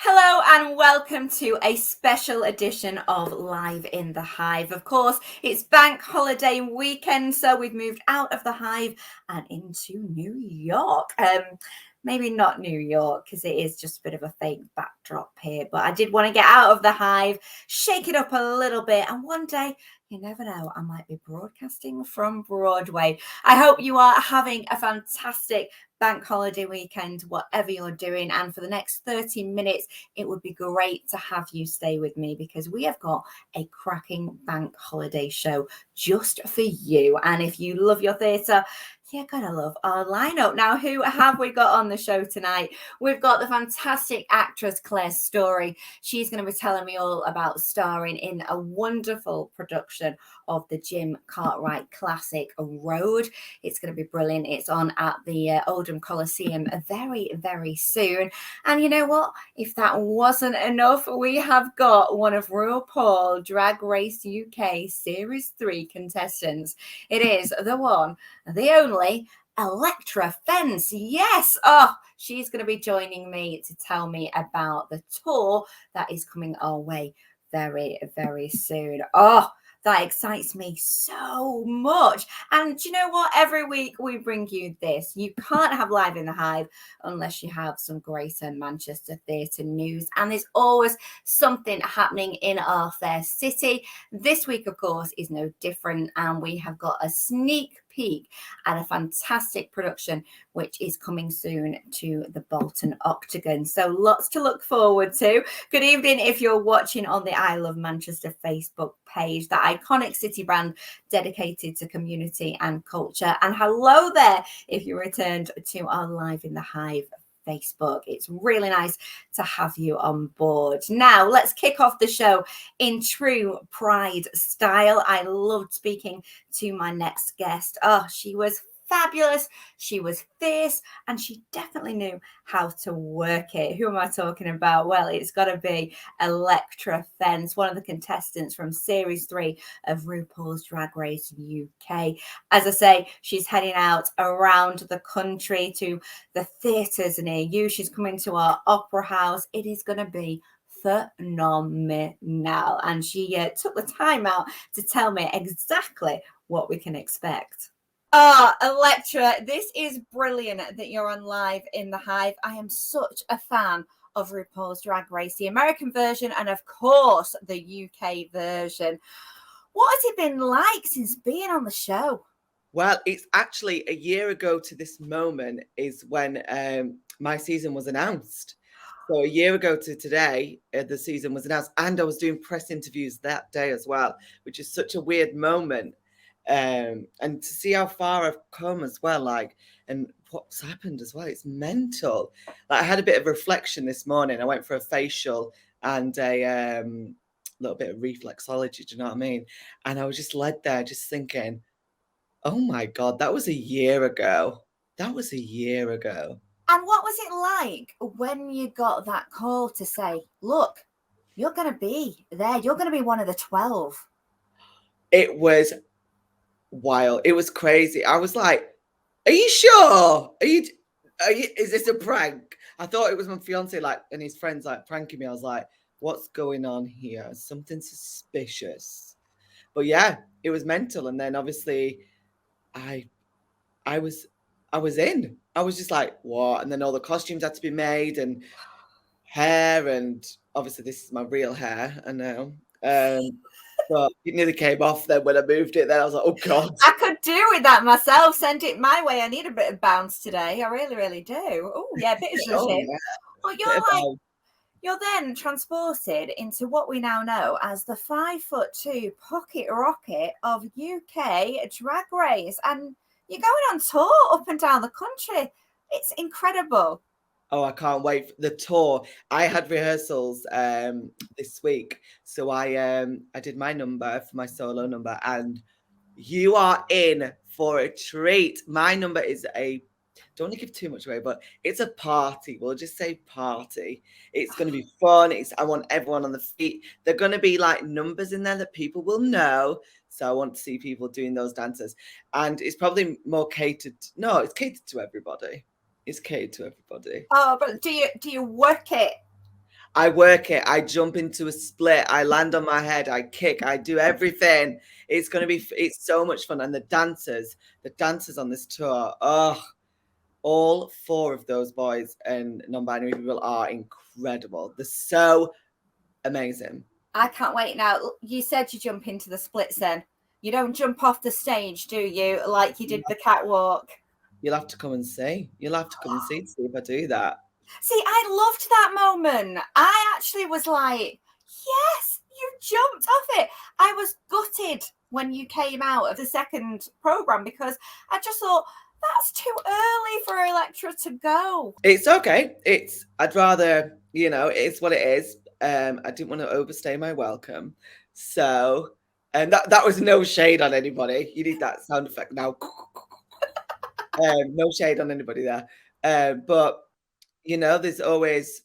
Hello and welcome to a special edition of Live in the Hive. Of course, it's bank holiday weekend, so we've moved out of the Hive and into New York. Maybe not New York because it is just a bit of a fake backdrop here, but I did want to get out of the Hive, shake it up a little bit, and one day, you never know, I might be broadcasting from Broadway. I hope you are having a fantastic bank holiday weekend, whatever you're doing. And for the next 30 minutes, it would be great to have you stay with me because we have got a cracking bank holiday show just for you. And if you love your theatre, you're going to love our lineup. Now, who have we got on the show tonight? We've got the fantastic actress Claire Storey. She's going to be telling me all about starring in a wonderful production of the Jim Cartwright classic Road. It's going to be brilliant. It's on at the Oldham Coliseum very, very soon. And you know what? If that wasn't enough, we have got one of RuPaul Drag Race UK Series 3 contestants. It is the one, the only Elektra Fence. Yes. Oh, she's going to be joining me to tell me about the tour that is coming our way very, very soon. Oh, that excites me so much. And do you know what? Every week we bring you this. You can't have Live in the Hive unless you have some greater Manchester theatre news. And there's always something happening in our fair city. This week, of course, is no different. And we have got a sneak peek at a fantastic production which is coming soon to the Bolton Octagon. So lots to look forward to. Good evening if you're watching on the I Love Manchester Facebook page, that iconic city brand dedicated to community and culture. And hello there if you returned to our Live in the Hive Facebook. It's really nice to have you on board. Now, let's kick off the show in true Pride style. I loved speaking to my next guest. Oh, she was fabulous. She was fierce and she definitely knew how to work it. Who am I talking about? Well, it's got to be Elektra Fence, one of the contestants from Series 3 of RuPaul's Drag Race UK. As I say, she's heading out around the country to the theatres near you. She's coming to our opera house. It is going to be phenomenal. And she took the time out to tell me exactly what we can expect. Electra, this is brilliant that you're on Live in the Hive. I am such a fan of RuPaul's Drag Race, the American version, and of course, the UK version. What has it been like since being on the show? Well, it's actually a year ago to this moment is when my season was announced. So a year ago to today, the season was announced, and I was doing press interviews that day as well, which is such a weird moment. And to see how far I've come as well, like, and what's happened as well, it's mental. Like, I had a bit of reflection this morning. I went for a facial and a little bit of reflexology, do you know what I mean? And I was just led there just thinking, oh my God, that was a year ago. That was a year ago. And what was it like when you got that call to say, look, you're going to be there. You're going to be one of the 12. It was wild. It was crazy. I was like, are you sure? Is this a prank? I thought it was my fiance, like, and his friends like pranking me. I was like, what's going on here? Something suspicious. But yeah, it was mental. And then obviously I was in. I was just like, what? And then all the costumes had to be made and hair, and obviously this is my real hair, I know. But it nearly came off then when I moved it. Then I was like, oh God. I could do with that myself. Send it my way. I need a bit of bounce today. I really, really do. Oh, yeah, a bit of zhuzh. Yeah. But you're then transported into what we now know as the 5'2" pocket rocket of UK Drag Race. And you're going on tour up and down the country. It's incredible. Oh, I can't wait for the tour. I had rehearsals this week. So I did my number for my solo number, and you are in for a treat. My number is don't want to give too much away, but it's a party. We'll just say party. It's going to be fun. I want everyone on the feet. There are going to be like numbers in there that people will know. So I want to see people doing those dances. And it's probably more catered. No, it's catered to everybody. It's catered to everybody. Oh, but do you work it? I work it. I jump into a split. I land on my head. I kick. I do everything. It's going to be, it's so much fun. And the dancers on this tour, oh, all 4 of those boys and non-binary people are incredible. They're so amazing. I can't wait now. You said you jump into the splits then. You don't jump off the stage, do you? Like you did the catwalk. You'll have to come and see. You'll have to come and see to see if I do that. See, I loved that moment. I actually was like, yes, you jumped off it. I was gutted when you came out of the second program because I just thought that's too early for Electra to go. It's okay. I'd rather, it's what it is. I didn't want to overstay my welcome. So, and that was no shade on anybody. You need that sound effect now. No shade on anybody there. But there's always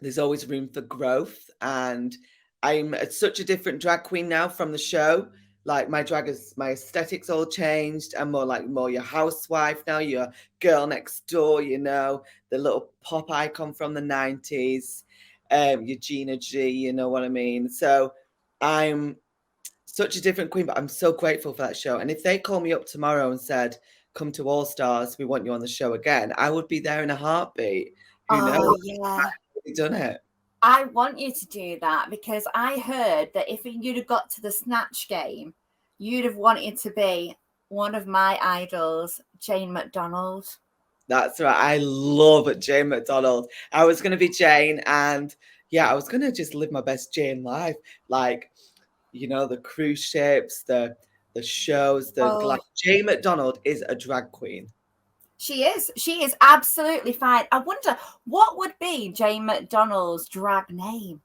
room for growth, and I'm such a different drag queen now from the show. Like my aesthetics all changed. I'm more your housewife now, your girl next door, the little pop icon from the 90s, your Gina G, you know what I mean? So I'm such a different queen, but I'm so grateful for that show. And if they call me up tomorrow and said, come to All Stars, we want you on the show again, I would be there in a heartbeat. Who knows? Yeah. I've really done it. I want you to do that because I heard that if you'd have got to the Snatch game, you'd have wanted to be one of my idols, Jane McDonald. That's right. I love Jane McDonald. I was going to be Jane, and I was going to just live my best Jane life. Like, the cruise ships, the shows, Jane McDonald is a drag queen. She is absolutely fine. I wonder what would be Jane McDonald's drag name.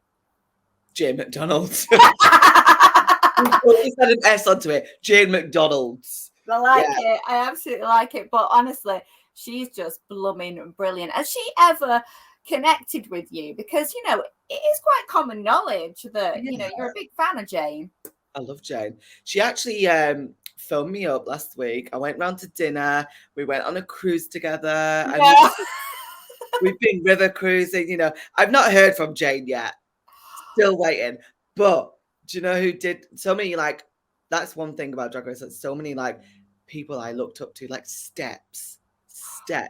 Jane McDonald's. Always had an S onto it. Jane McDonald's. I like it. I absolutely like it. But honestly, she's just blooming brilliant. Has she ever connected with you? Because it is quite common knowledge that you're a big fan of Jane. I love Jane. She actually phoned me up last week. I went round to dinner. We went on a cruise together. And we've been river cruising. I've not heard from Jane yet. Still waiting. But do you know who did? So many, that's one thing about Drag Race. That's so many, people I looked up to, steps. They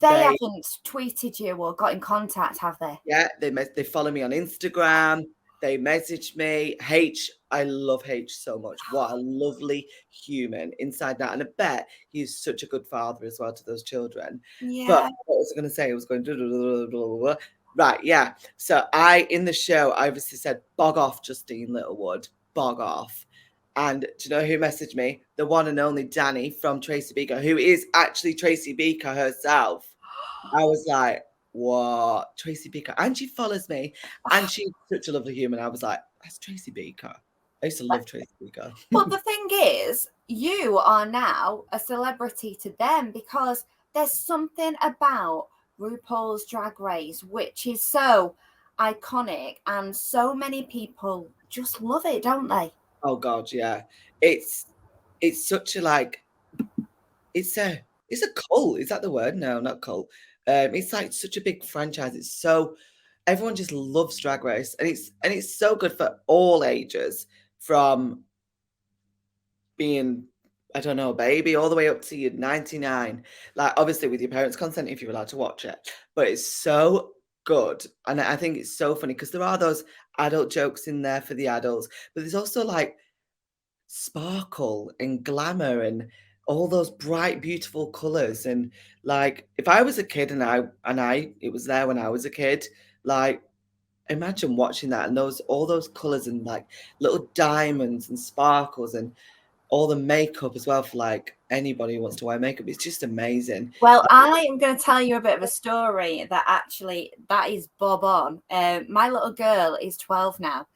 haven't tweeted you or got in contact, have they? Yeah, they follow me on Instagram. They message me. H, I love H so much. What a lovely human inside that. And I bet he's such a good father as well to those children. Yeah. But what was I going to say? I was going, blah, blah, blah, blah, blah. Right, yeah. So in the show, I obviously said, bog off, Justine Littlewood. Bog off. And do you know who messaged me? The one and only Danny from Tracy Beaker, who is actually Tracy Beaker herself. I was like, what? Tracy Beaker. And she follows me. And she's such a lovely human. I was like, that's Tracy Beaker. I used to love Tracy Beaker. Well, the thing is, you are now a celebrity to them because there's something about RuPaul's Drag Race which is so iconic and so many people just love it, don't they? Oh God, yeah. It's such a it's a cult. Is that the word? No, not cult. It's such a big franchise. It's so everyone just loves Drag Race, and it's so good for all ages, from being, I don't know, a baby all the way up to your 99. Obviously with your parents' consent if you're allowed to watch it. But it's so good. And I think it's so funny because there are those adult jokes in there for the adults, but there's also sparkle and glamour and all those bright, beautiful colours. And if I was a kid and it was there when I was a kid, imagine watching that and all those colours and little diamonds and sparkles and all the makeup as well for anybody who wants to wear makeup. It's just amazing. Well, I am going to tell you a bit of a story that is bob on. My little girl is 12 now,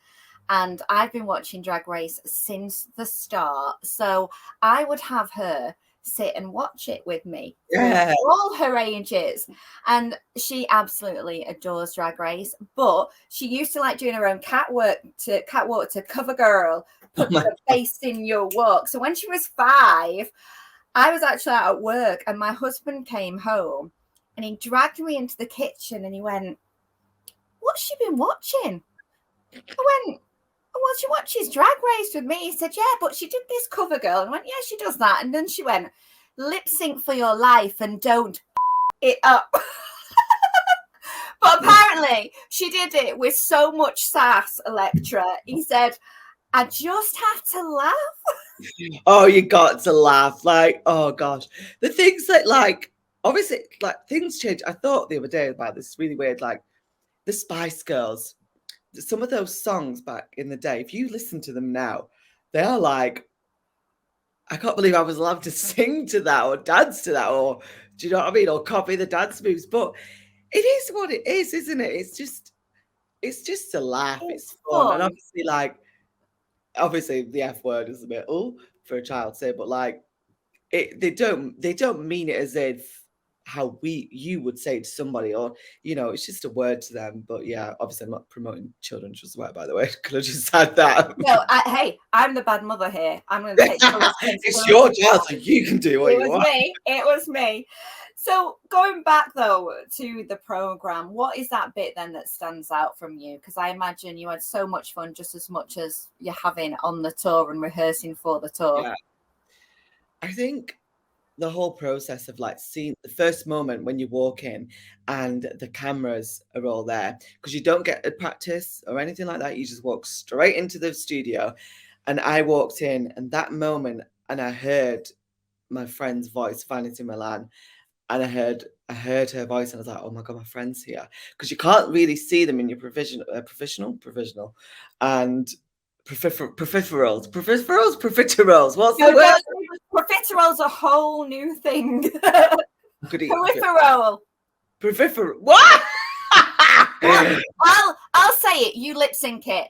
and I've been watching Drag Race since the start. So I would have her sit and watch it with me. Yeah. For all her ages. And she absolutely adores Drag Race. But she used to doing her own catwalk to CoverGirl, put her face in your walk. So when she was 5, I was actually out at work and my husband came home and he dragged me into the kitchen and he went, what's she been watching? I went, well, she watches Drag Race with me. He said, yeah, but she did this cover girl. And I went, yeah, she does that. And then she went, lip sync for your life and don't it up. But apparently she did it with so much sass, Electra. He said, I just had to laugh. Oh, you got to laugh. Like, oh gosh. The things that, like, obviously, like, things change. I thought the other day about this really weird, like the Spice Girls. Some of those songs back in the day, if you listen to them now, they are like, I can't believe I was allowed to sing to that or dance to that, or do you know what I mean? Or copy the dance moves. But it is what it is, isn't it? It's just a laugh. It's fun. And obviously, like, obviously the F word is a bit for a child to say, but like they don't mean it as if how you would say it to somebody, or you know, it's just a word to them. But yeah, obviously I'm not promoting children to swear, by the way. Could have just said that. No, hey, I'm the bad mother here. I'm going to take it's your child, so you can do what you want. It was me. So going back though to the program, what is that bit then that stands out from you? Because I imagine you had so much fun, just as much as you're having on the tour and rehearsing for the tour. Yeah. I think the whole process of like seeing the first moment when you walk in and the cameras are all there, because you don't get a practice or anything like that. You just walk straight into the studio. And I walked in, and that moment, and I heard my friend's voice, Vanity Milan, and I heard her voice, and I was like, oh my God, my friend's here. Because you can't really see them in your provisional and profiteroles. What's the word? Profiterole's a whole new thing. Peripheral. What? I'll say it. You lip sync it.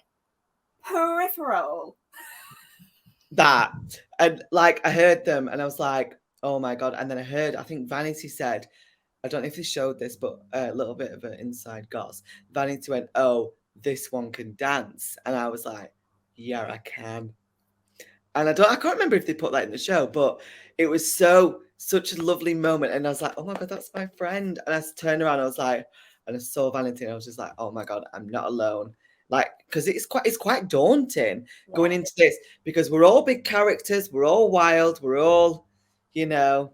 Peripheral. That, and like I heard them, and I was like, oh my God. And then I think Vanity said, I don't know if they showed this, but a little bit of an inside goss. Vanity went, oh, this one can dance, and I was like, yeah, I can. And I can't remember if they put that in the show, but it was such a lovely moment. And I was like, oh my God, that's my friend. And I turned around, I was like, and I saw Valentine, I was just like, oh my God, I'm not alone. Like, because it's quite daunting going into this, because we're all big characters, we're all wild, we're all, you know.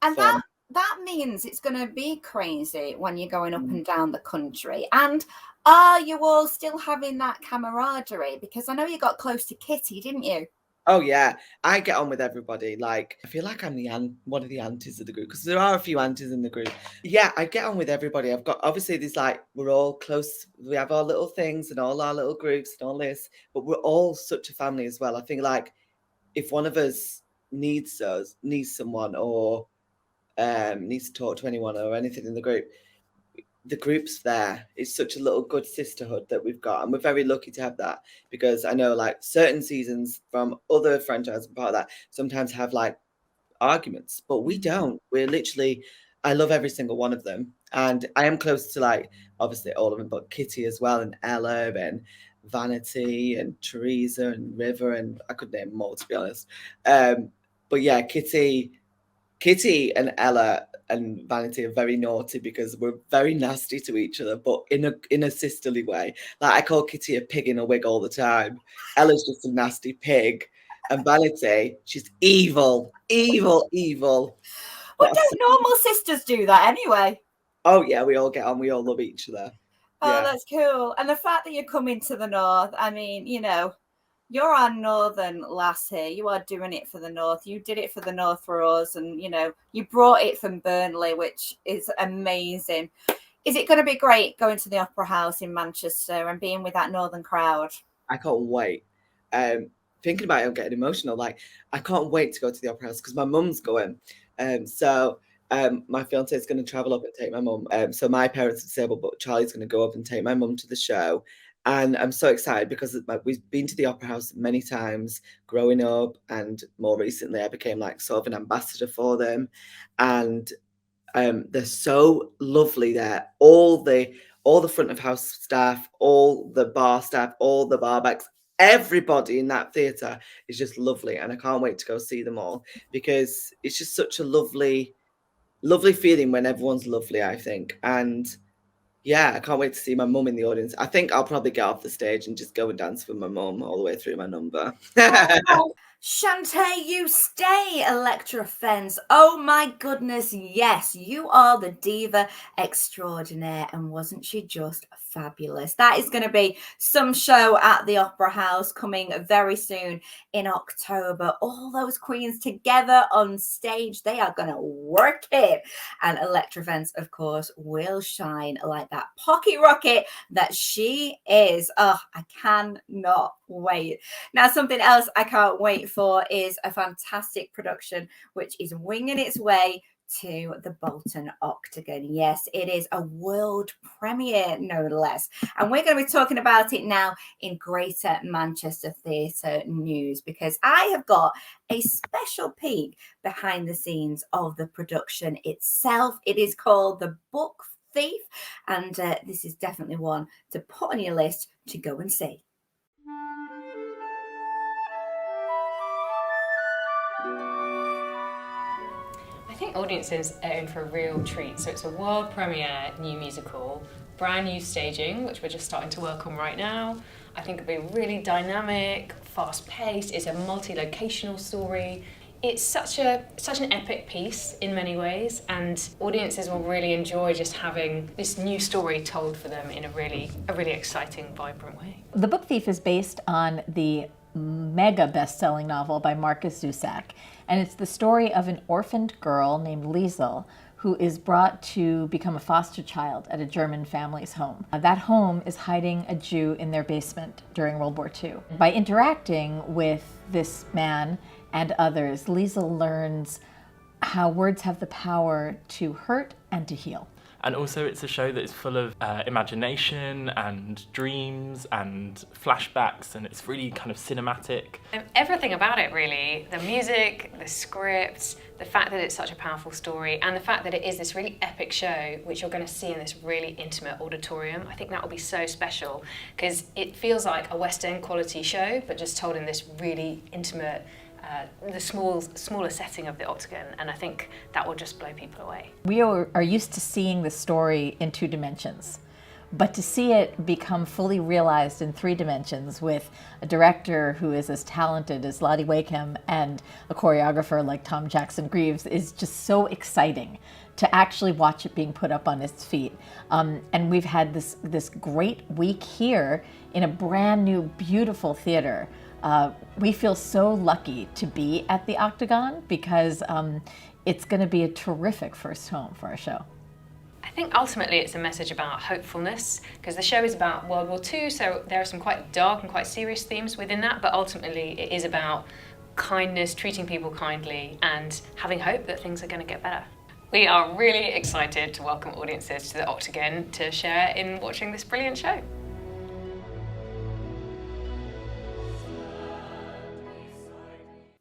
And that means it's going to be crazy when you're going up and down the country. And are you all still having that camaraderie? Because I know you got close to Kitty, didn't you? Oh yeah, I get on with everybody. Like, I feel like I'm one of the aunties of the group, because there are a few aunties in the group. Yeah, I get on with everybody. I've got, obviously there's like, we're all close. We have our little things and all our little groups and all this, but we're all such a family as well. I think like if one of us needs someone, or needs to talk to anyone or anything in the group, the group's there. It's such a little good sisterhood that we've got, and we're very lucky to have that, because I know like certain seasons from other franchises and part of that sometimes have like arguments, but we don't. We're literally, I love every single one of them, and I am close to like obviously all of them, but Kitty as well, and Ella, and Vanity, and Teresa, and River, and I could name more, to be honest. But yeah, Kitty and Ella and Vanity are very naughty, because we're very nasty to each other, but in a sisterly way. Like I call Kitty a pig in a wig all the time. Ella's just a nasty pig. And Vanity, she's evil. Well, don't normal sisters do that anyway? Oh yeah, we all get on. We all love each other. Oh, yeah. That's cool. And the fact that you're coming to the north, I mean, you know, you're our northern lass here. You are doing it for the north. You did it for the north for us, and you know, you brought it from Burnley, which is amazing. Is it going to be great going to the Opera House in Manchester and being with that northern crowd? I can't wait. Thinking about it, I'm getting emotional. Like, I can't wait to go to the Opera House, because my mum's going. So my fiance is going to travel up and take my mum. So my parents are disabled, but Charlie's going to go up and take my mum to the show. And I'm so excited, because we've been to the Opera House many times growing up, and more recently I became like sort of an ambassador for them. And they're so lovely there. All the front of house staff, all the bar staff, all the barbacks, everybody in that theatre is just lovely. And I can't wait to go see them all, because it's just such a lovely feeling when everyone's lovely, I think. And Yeah, I can't wait to see my mum in the audience. I think I'll probably get off the stage and just go and dance with my mum all the way through my number. Oh, Shantae, you stay, Elektra Fence. Oh my goodness, yes, you are the diva extraordinaire, and wasn't she just fabulous? That is going to be some show at the Opera House coming very soon in October. All those queens together on stage, they are going to work it. And Elektra Fence, of course, will shine like that pocket rocket that she is. Oh, I cannot wait. Now, something else I can't wait for is a fantastic production which is winging its way to the Bolton Octagon. Yes, it is a world premiere, no less. And we're going to be talking about it now in Greater Manchester Theatre News, because I have got a special peek behind the scenes of the production itself. It is called The Book Thief, and this is definitely one to put on your list to go and see. I think audiences are in for a real treat. So it's a world premiere new musical, brand new staging, which we're just starting to work on right now. I think it'll be really dynamic, fast-paced. It's a multi-locational story. It's such an epic piece in many ways, and audiences will really enjoy just having this new story told for them in a really exciting, vibrant way. The Book Thief is based on the mega best-selling novel by Marcus Zusak, and it's the story of an orphaned girl named Liesel who is brought to become a foster child at a German family's home. That home is hiding a Jew in their basement during World War II. By interacting with this man and others, Liesel learns how words have the power to hurt and to heal. And also it's a show that is full of imagination and dreams and flashbacks, and it's really kind of cinematic. Everything about it really, the music, the script, the fact that it's such a powerful story, and the fact that it is this really epic show which you're going to see in this really intimate auditorium. I think that will be so special because it feels like a West End quality show but just told in this really intimate, the smaller setting of the Octagon, and I think that will just blow people away. We are used to seeing the story in 2 dimensions, but to see it become fully realized in 3 dimensions with a director who is as talented as Lottie Wakeham and a choreographer like Tom Jackson Greaves is just so exciting to actually watch it being put up on its feet. And we've had this great week here in a brand new, beautiful theater. We feel so lucky to be at the Octagon because it's going to be a terrific first home for our show. I think ultimately it's a message about hopefulness, because the show is about World War II, so there are some quite dark and quite serious themes within that, but ultimately it is about kindness, treating people kindly, and having hope that things are going to get better. We are really excited to welcome audiences to the Octagon to share in watching this brilliant show.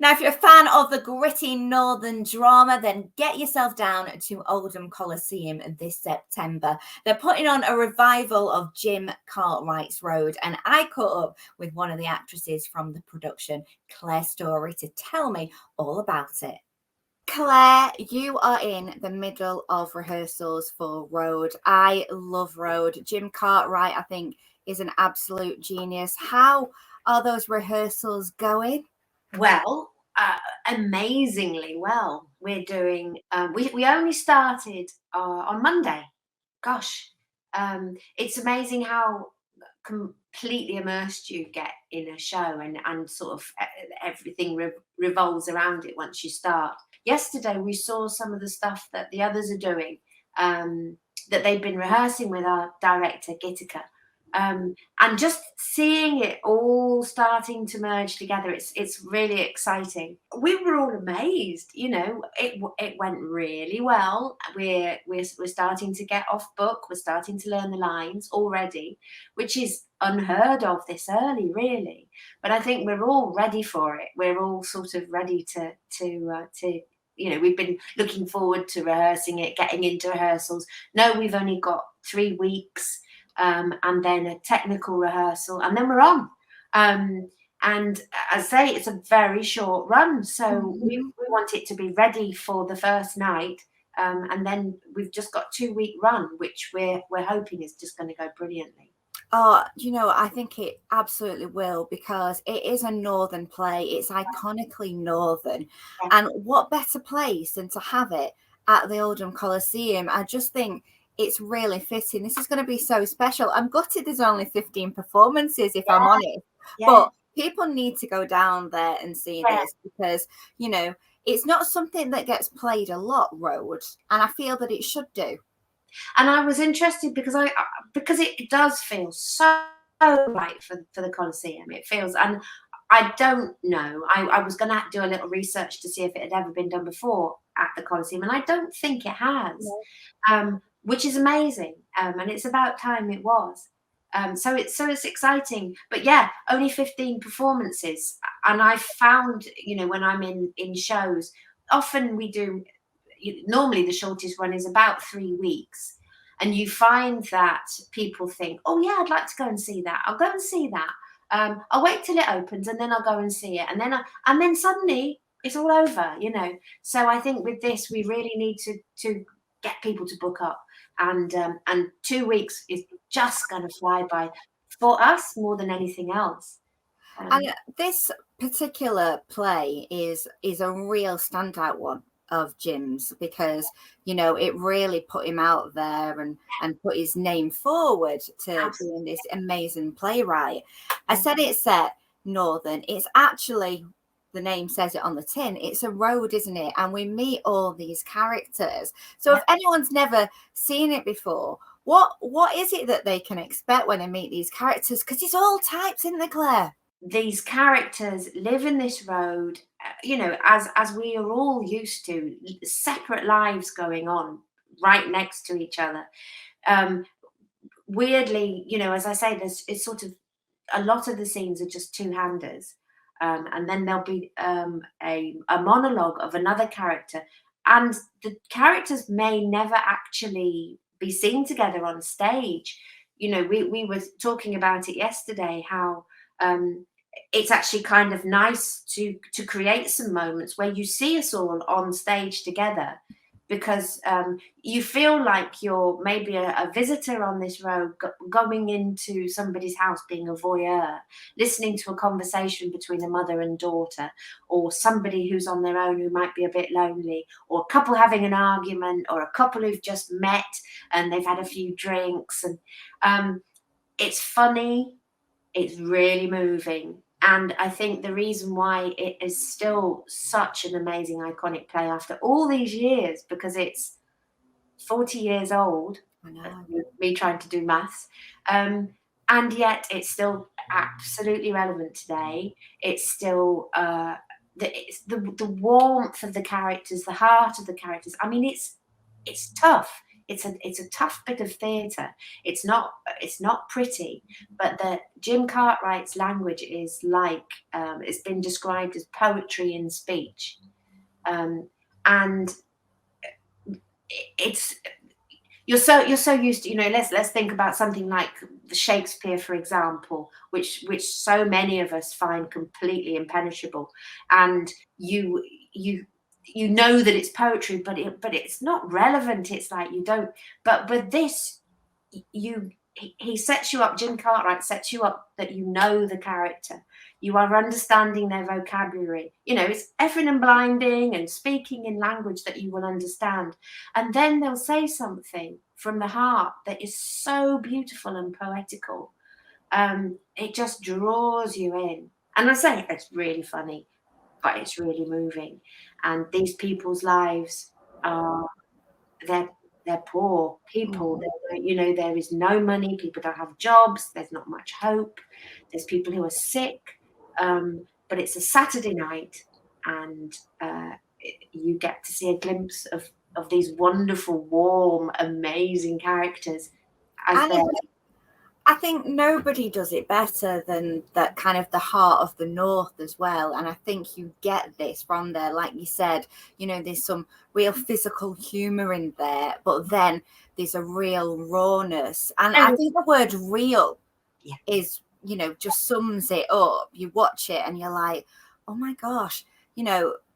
Now, if you're a fan of the gritty northern drama, then get yourself down to Oldham Coliseum this September. They're putting on a revival of Jim Cartwright's Road, and I caught up with one of the actresses from the production, Claire Storey, to tell me all about it. Claire, you are in the middle of rehearsals for Road. I love Road. Jim Cartwright, I think, is an absolute genius. How are those rehearsals going? Well, amazingly well. We're doing, we only started on Monday. Gosh, it's amazing how completely immersed you get in a show, and sort of everything revolves around it once you start. Yesterday, we saw some of the stuff that the others are doing, that they've been rehearsing with our director, Gitika. And just seeing it all starting to merge together, it's really exciting. We were all amazed, you know. It went really well. We're starting to get off book. We're starting to learn the lines already, which is unheard of this early, really. But I think we're all ready for it. We're all sort of ready to you know, we've been looking forward to rehearsing it, getting into rehearsals. No, we've only got 3 weeks. And then a technical rehearsal, and then we're on. And as I say, it's a very short run, so we want it to be ready for the first night And then we've just got 2-week run, which we're hoping is just going to go brilliantly. Oh, I think it absolutely will, because it is a northern play. It's iconically northern. Yeah. And what better place than to have it at the Oldham Coliseum? I just think it's really fitting. This is going to be so special. I'm gutted there's only 15 performances, if I'm honest. Yeah. But people need to go down there and see Yeah. this, because, it's not something that gets played a lot, Road. And I feel that it should do. And I was interested because it does feel so right for the Coliseum. It feels, and I don't know. I was going to do a little research to see if it had ever been done before at the Coliseum, and I don't think it has, which is amazing. And it's about time it was. So it's exciting. But yeah, only 15 performances, and I found, when I'm in shows, often we do. Normally the shortest run is about 3 weeks, and you find that people think, oh yeah, I'd like to go and see that. I'll go and see that. I'll wait till it opens and then I'll go and see it. And then suddenly it's all over, So I think with this, we really need to get people to book up, and 2 weeks is just going to fly by for us more than anything else. And this particular play is a real standout one of Jim's, because it really put him out there and put his name forward to being this amazing playwright. I said it's set northern. It's actually, the name says it on the tin, it's a road, isn't it? And we meet all these characters. So if anyone's never seen it before, what is it that they can expect when they meet these characters? Because it's all types, isn't there, Claire? These characters live in this road, as we are all used to, separate lives going on right next to each other. Weirdly, as I say, it's sort of, a lot of the scenes are just two-handers, and then there'll be a monologue of another character, and the characters may never actually be seen together on stage. We were talking about it yesterday, how it's actually kind of nice to create some moments where you see us all on stage together, because you feel like you're maybe a visitor on this road, going into somebody's house, being a voyeur, listening to a conversation between a mother and daughter, or somebody who's on their own who might be a bit lonely, or a couple having an argument, or a couple who've just met and they've had a few drinks. And it's funny. It's really moving. And I think the reason why it is still such an amazing, iconic play after all these years, because it's 40 years old, I know. me trying to do maths, and yet it's still absolutely relevant today. It's still the warmth of the characters, the heart of the characters. I mean, it's tough. It's a tough bit of theatre. It's not pretty, but the Jim Cartwright's language is like, it's been described as poetry in speech, and it's, you're so used to, let's think about something like Shakespeare, for example, which so many of us find completely impenetrable, and you know that it's poetry, but it's not relevant. It's like you don't. But with this, he sets you up. Jim Cartwright sets you up that you know the character. You are understanding their vocabulary. It's effing and blinding and speaking in language that you will understand. And then they'll say something from the heart that is so beautiful and poetical. It just draws you in. And I say it's really funny, but it's really moving. And these people's lives are, they're poor people. There is no money. People don't have jobs. There's not much hope. There's people who are sick. But it's a Saturday night, and you get to see a glimpse of these wonderful, warm, amazing characters. I think nobody does it better than that, kind of the heart of the North as well. And I think you get this from there. Like you said, there's some real physical humour in there, but then there's a real rawness. And I think the word real is, just sums it up. You watch it and you're like, oh my gosh,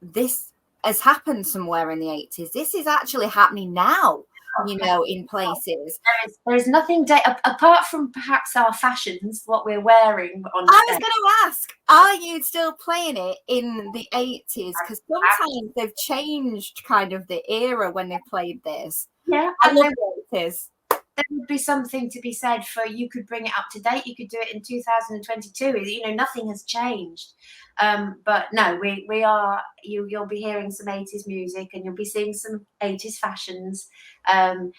this has happened somewhere in the 80s. This is actually happening now, you know, in places. There is nothing apart from perhaps our fashions, what we're wearing on I stage. was going to ask, are you still playing it in the 80s? Because sometimes they've changed kind of the era when they played this. Yeah, I and love the 80s. there would be something to be said for, you could bring it up to date. You could do it in 2022. You know, nothing has changed. But no, we are. You'll be hearing some 80s music, and you'll be seeing some 80s fashions. So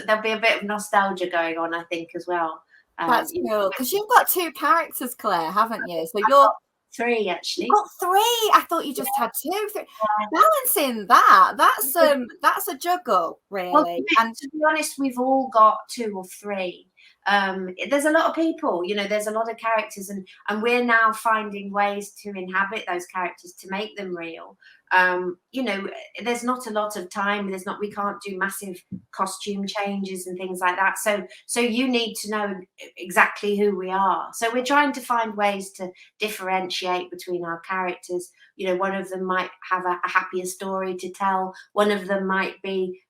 there'll be a bit of nostalgia going on, I think, as well. That's cool, because you've got 2 characters, Claire, haven't you? So I've you're got 3 actually. You've got 3. I thought you just had 2. 3. Balancing that's a juggle, really. Well, And to be honest, we've all got 2 or 3. There's a lot of people, you know, there's a lot of characters, and we're now finding ways to inhabit those characters, to make them real. You know, there's not a lot of time. We can't do massive costume changes and things like that. So you need to know exactly who we are. So we're trying to find ways to differentiate between our characters. You know, one of them might have a happier story to tell. One of them might be,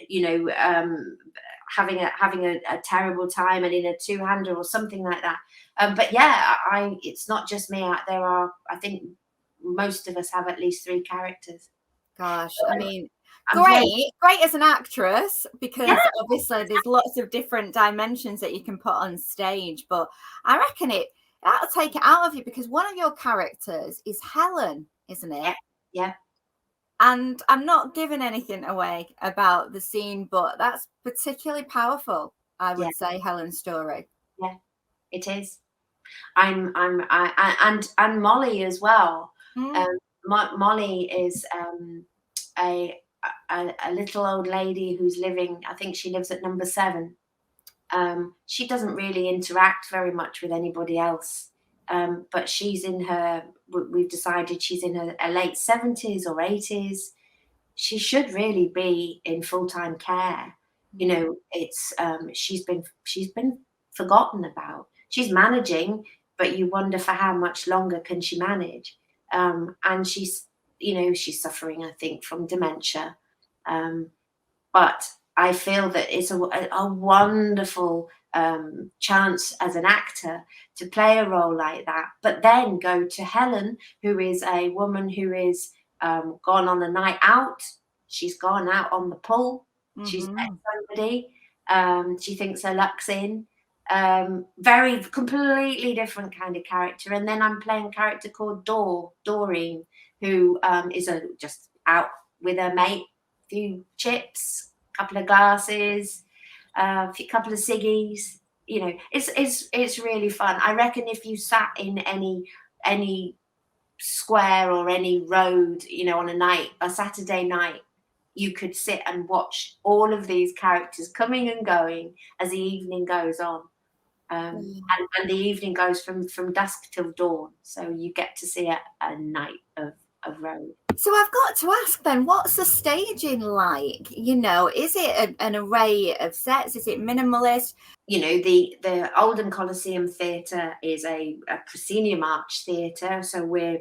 you know, having a terrible time and in a 2-hander or something like that. But yeah, it's not just me. There are, I think, most of us have at least 3 characters. Gosh, I mean, great as an actress, because obviously there's lots of different dimensions that you can put on stage. But I reckon that'll take it out of you, because one of your characters is Helen, isn't it? Yeah. And I'm not giving anything away about the scene, but that's particularly powerful, I would say, Helen's story. Yeah, it is. And Molly as well. Molly is a little old lady who's living. I think she lives at number 7. She doesn't really interact very much with anybody else. But she's in her. We've decided she's in her late 70s or 80s. She should really be in full-time care. You know, it's she's been forgotten about. She's managing, but you wonder for how much longer can she manage. And she's suffering, I think, from dementia. But I feel that it's a wonderful chance as an actor to play a role like that, but then go to Helen, who is a woman who is gone on a night out. She's gone out on the pull. She's met somebody. She thinks her luck's in. Very completely different kind of character. And then I'm playing a character called Doreen, who is just out with her mate, a few chips, a couple of glasses, a couple of ciggies. You know, it's really fun. I reckon if you sat in any square or any road, you know, on a Saturday night, you could sit and watch all of these characters coming and going as the evening goes on. And the evening goes from dusk till dawn. So you get to see a night of road. So I've got to ask then, what's the staging like? You know, is it an array of sets? Is it minimalist? You know, the Oldham Coliseum Theatre is a proscenium arch theatre. So we're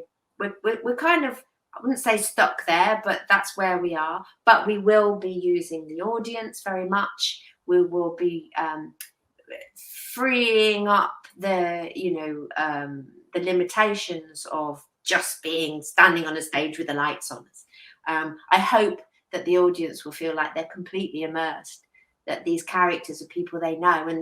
kind of, I wouldn't say stuck there, but that's where we are. But we will be using the audience very much. We will be freeing up the limitations of just standing on a stage with the lights on us. I hope that the audience will feel like they're completely immersed, that these characters are people they know, and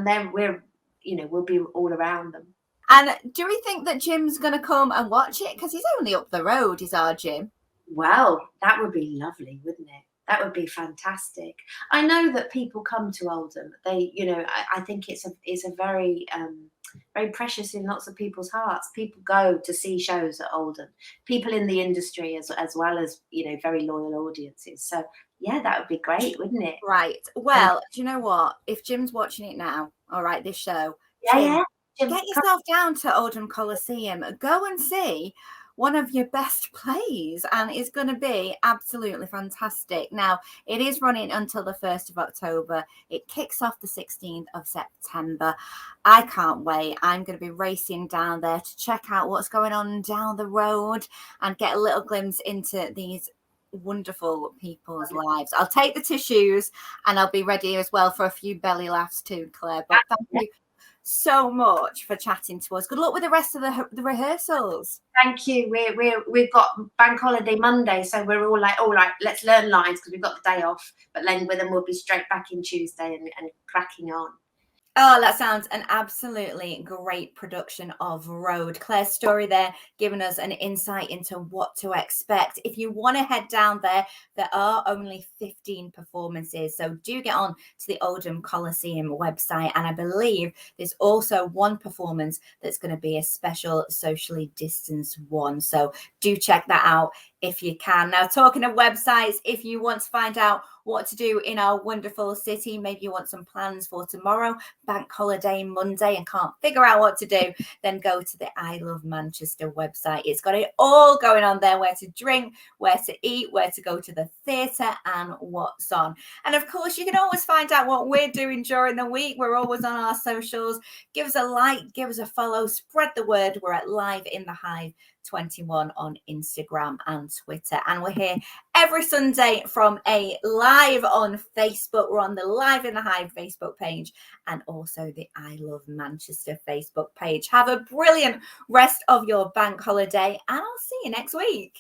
then we'll be all around them. And do we think that Jim's going to come and watch it? Because he's only up the road, is our Jim. Well, that would be lovely, wouldn't it? That would be fantastic. I know that people come to Oldham. They, you know, I think it's a very very precious in lots of people's hearts. People go to see shows at Oldham. People in the industry as well as, you know, very loyal audiences. So yeah, that would be great, wouldn't it? Right. Well, do you know what? If Jim's watching it now, all right, this show, Jim, get yourself down to Oldham Coliseum. Go and see one of your best plays, and it's going to be absolutely fantastic. Now, it is running until the 1st of October. It kicks off the 16th of September. I can't wait. I'm going to be racing down there to check out what's going on down the road and get a little glimpse into these wonderful people's lives. I'll take the tissues and I'll be ready as well for a few belly laughs too, Claire. But thank you so much for chatting to us. Good luck with the rest of the rehearsals. Thank you. We've got bank holiday Monday, so we're all like, all right, let's learn lines because we've got the day off. But then we'll be straight back in Tuesday and cracking on. Oh, that sounds an absolutely great production of Road. Claire Storey there giving us an insight into what to expect. If you want to head down there are only 15 performances. So do get on to the Oldham Coliseum website. And I believe there's also one performance that's going to be a special socially distanced one. So do check that out if you can. Now, talking of websites, if you want to find out what to do in our wonderful city, maybe you want some plans for tomorrow, bank holiday Monday, and can't figure out what to do, then go to the I Love Manchester website. It's got it all going on there, where to drink, where to eat, where to go to the theatre, and what's on. And of course, you can always find out what we're doing during the week. We're always on our socials. Give us a like, give us a follow, spread the word. We're at Live in the Hive 21 on Instagram and Twitter, and we're here every Sunday from a live on Facebook. We're on the Live in the Hive Facebook page and also the I Love Manchester Facebook page. Have a brilliant rest of your bank holiday, and I'll see you next week.